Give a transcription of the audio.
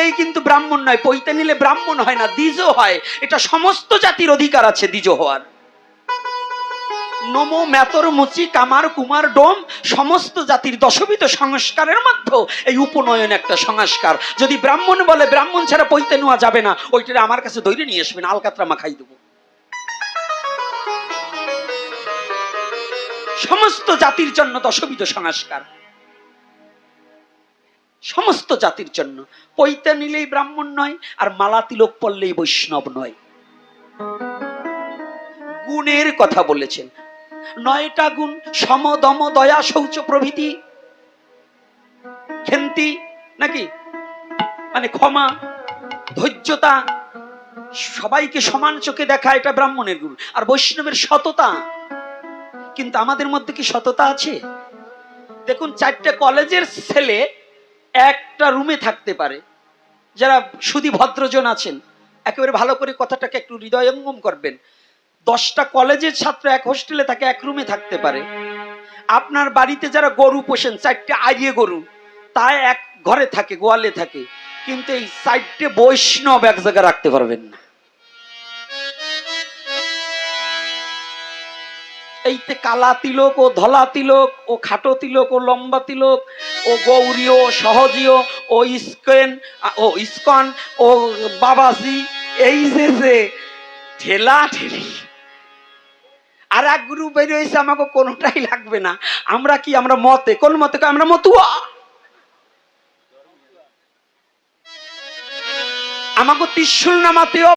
নিলেই কিন্তু ব্রাহ্মণ নয়, পৈতে নিলে ব্রাহ্মণ হয় না, দ্বিজ হয়। এটা সমস্ত জাতির অধিকার আছে দ্বিজ হওয়ার। নমো মেতর মুচি কামার কুমার ডোম, সমস্ত জাতির দশবিধ সংস্কারের মধ্যে এই উপনয়ন একটা সংস্কার। যদি ব্রাহ্মণ বলে ব্রাহ্মণ ছাড়া পৈতে নেওয়া যাবে না, ওইটা আমার কাছে ধরে নিয়ে আসবেন, আলকাতরা মাখাই দেবো। সমস্ত জাতির জন্য দশবিধ সংস্কার, সমস্ত জাতির জন্য। পৈতে নিলেই ব্রাহ্মণ নয়, আর মালা তিলক পড়লেই বৈষ্ণব নয়। গুণের কথা বলেছেন, 9টা গুণ, সম দম দয়া শৌচ প্রভৃতি। ক্ষেন্তি নাকি, মানে ক্ষমা, ধৈর্যতা, সবাইকে সমান চোখে দেখা, এটা ব্রাহ্মণের গুণ। আর বৈষ্ণবের সততা। কিন্তু আমাদের মধ্যে কি সততা আছে? দেখুন, 4টে কলেজের ছেলে একটা রুমে থাকতে পারে। যারা শুধু ভদ্রজন আছেন, একেবারে ভালো করে কথাটাকে একটু হৃদয়ঙ্গম করবেন। 10টা কলেজের ছাত্র এক হোস্টেলে থাকে, এক রুমে থাকতে পারে। আপনার বাড়িতে যারা গরু পোষেন, 4টে আইয়ে গরু, তা এক ঘরে থাকে, গোয়ালে থাকে। কিন্তু এই 4টে বৈষ্ণব এক জায়গায় রাখতে পারবেন না। এইতে কালা তিলক ও ধলা তিলক ও খাটো তিলক ও লম্বা তিলক ও গৌরীয় সহজীয় ও ইস্কন ও বাবাজি, এই যে ঠেলা ঠেলি। আর এক গ্রুপ বেরিয়ে হয়েছে, আমাকে কোনোটাই লাগবে না। আমরা কি, আমরা মতে, কোন মতে? আমরা মতুয়া। আমাকে ত্রিশূল নামাতেও